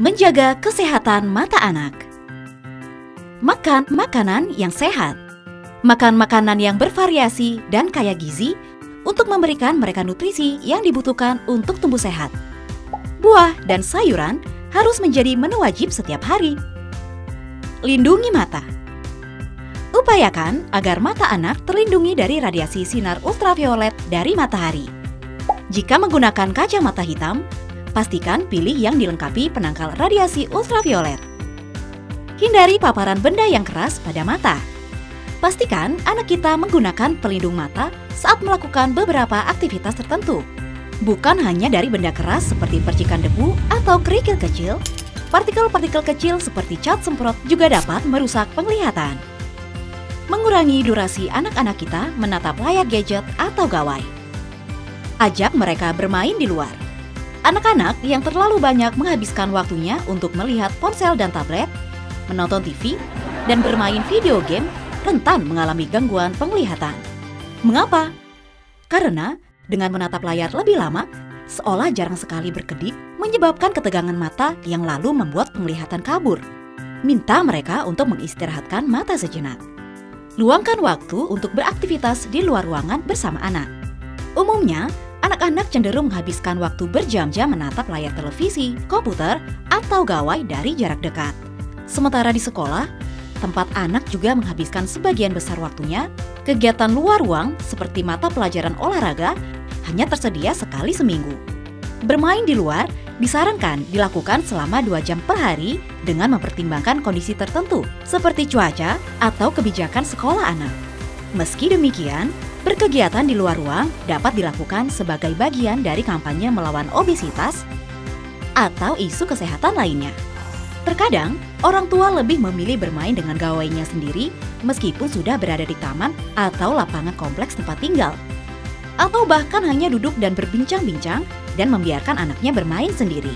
Menjaga kesehatan mata anak. Makan makanan yang sehat. Makan makanan yang bervariasi dan kaya gizi untuk memberikan mereka nutrisi yang dibutuhkan untuk tumbuh sehat. Buah dan sayuran harus menjadi menu wajib setiap hari. Lindungi mata. Upayakan agar mata anak terlindungi dari radiasi sinar ultraviolet dari matahari. Jika menggunakan kacamata hitam, pastikan pilih yang dilengkapi penangkal radiasi ultraviolet. Hindari paparan benda yang keras pada mata. Pastikan anak kita menggunakan pelindung mata saat melakukan beberapa aktivitas tertentu. Bukan hanya dari benda keras seperti percikan debu atau kerikil kecil, partikel-partikel kecil seperti cat semprot juga dapat merusak penglihatan. Mengurangi durasi anak-anak kita menatap layar gadget atau gawai. Ajak mereka bermain di luar. Anak-anak yang terlalu banyak menghabiskan waktunya untuk melihat ponsel dan tablet, menonton TV, dan bermain video game rentan mengalami gangguan penglihatan. Mengapa? Karena dengan menatap layar lebih lama, seolah jarang sekali berkedip, menyebabkan ketegangan mata yang lalu membuat penglihatan kabur. Minta mereka untuk mengistirahatkan mata sejenak. Luangkan waktu untuk beraktivitas di luar ruangan bersama anak. Umumnya, anak-anak cenderung menghabiskan waktu berjam-jam menatap layar televisi, komputer, atau gawai dari jarak dekat. Sementara di sekolah, tempat anak juga menghabiskan sebagian besar waktunya, kegiatan luar ruang seperti mata pelajaran olahraga hanya tersedia sekali seminggu. Bermain di luar disarankan dilakukan selama 2 jam per hari dengan mempertimbangkan kondisi tertentu seperti cuaca atau kebijakan sekolah anak. Meski demikian, berkegiatan di luar ruang dapat dilakukan sebagai bagian dari kampanye melawan obesitas atau isu kesehatan lainnya. Terkadang, orang tua lebih memilih bermain dengan gawainya sendiri meskipun sudah berada di taman atau lapangan kompleks tempat tinggal. Atau bahkan hanya duduk dan berbincang-bincang dan membiarkan anaknya bermain sendiri.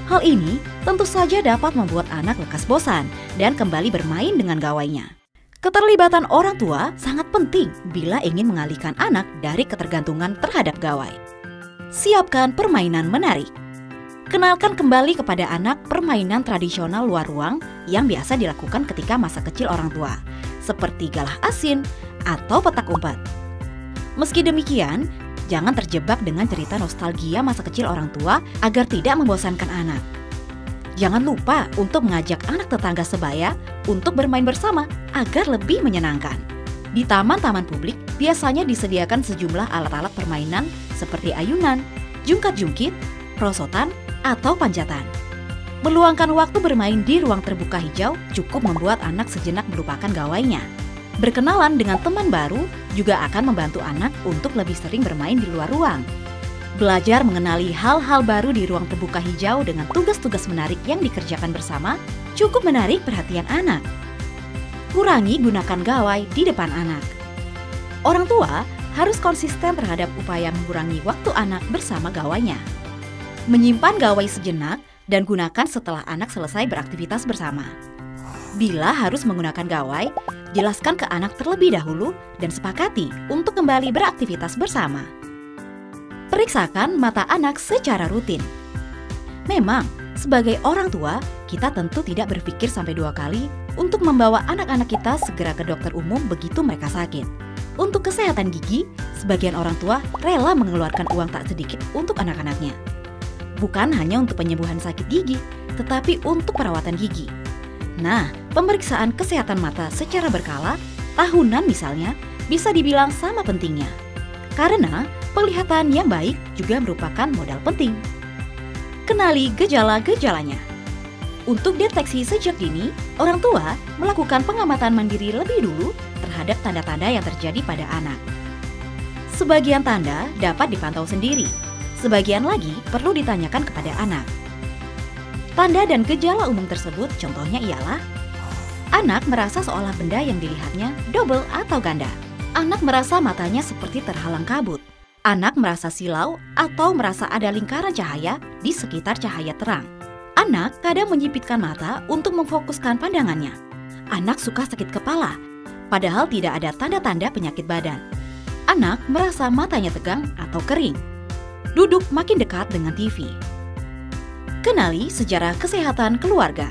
Hal ini tentu saja dapat membuat anak lekas bosan dan kembali bermain dengan gawainya. Keterlibatan orang tua sangat penting bila ingin mengalihkan anak dari ketergantungan terhadap gawai. Siapkan permainan menarik. Kenalkan kembali kepada anak permainan tradisional luar ruang yang biasa dilakukan ketika masa kecil orang tua, seperti galah asin atau petak umpet. Meski demikian, jangan terjebak dengan cerita nostalgia masa kecil orang tua agar tidak membosankan anak. Jangan lupa untuk mengajak anak tetangga sebaya untuk bermain bersama agar lebih menyenangkan. Di taman-taman publik biasanya disediakan sejumlah alat-alat permainan seperti ayunan, jungkat-jungkit, perosotan, atau panjatan. Meluangkan waktu bermain di ruang terbuka hijau cukup membuat anak sejenak melupakan gawainya. Berkenalan dengan teman baru juga akan membantu anak untuk lebih sering bermain di luar ruang. Belajar mengenali hal-hal baru di ruang terbuka hijau dengan tugas-tugas menarik yang dikerjakan bersama cukup menarik perhatian anak. Kurangi gunakan gawai di depan anak. Orang tua harus konsisten terhadap upaya mengurangi waktu anak bersama gawainya. Menyimpan gawai sejenak dan gunakan setelah anak selesai beraktivitas bersama. Bila harus menggunakan gawai, jelaskan ke anak terlebih dahulu dan sepakati untuk kembali beraktivitas bersama. Periksakan mata anak secara rutin. Memang, sebagai orang tua, kita tentu tidak berpikir sampai 2 kali untuk membawa anak-anak kita segera ke dokter umum begitu mereka sakit. Untuk kesehatan gigi, sebagian orang tua rela mengeluarkan uang tak sedikit untuk anak-anaknya. Bukan hanya untuk penyembuhan sakit gigi, tetapi untuk perawatan gigi. Nah, pemeriksaan kesehatan mata secara berkala, tahunan misalnya, bisa dibilang sama pentingnya. Karena penglihatan yang baik juga merupakan modal penting. Kenali gejala-gejalanya. Untuk deteksi sejak dini, orang tua melakukan pengamatan mandiri lebih dulu terhadap tanda-tanda yang terjadi pada anak. Sebagian tanda dapat dipantau sendiri, sebagian lagi perlu ditanyakan kepada anak. Tanda dan gejala umum tersebut contohnya ialah anak merasa seolah benda yang dilihatnya double atau ganda. Anak merasa matanya seperti terhalang kabut. Anak merasa silau atau merasa ada lingkaran cahaya di sekitar cahaya terang. Anak kadang menyipitkan mata untuk memfokuskan pandangannya. Anak suka sakit kepala, padahal tidak ada tanda-tanda penyakit badan. Anak merasa matanya tegang atau kering. Duduk makin dekat dengan TV. Kenali sejarah kesehatan keluarga.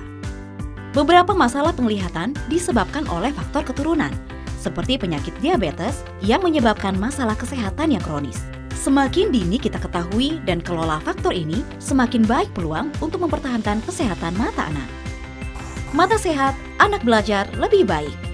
Beberapa masalah penglihatan disebabkan oleh faktor keturunan, seperti penyakit diabetes yang menyebabkan masalah kesehatan yang kronis. Semakin dini kita ketahui dan kelola faktor ini, semakin baik peluang untuk mempertahankan kesehatan mata anak. Mata sehat, anak belajar lebih baik.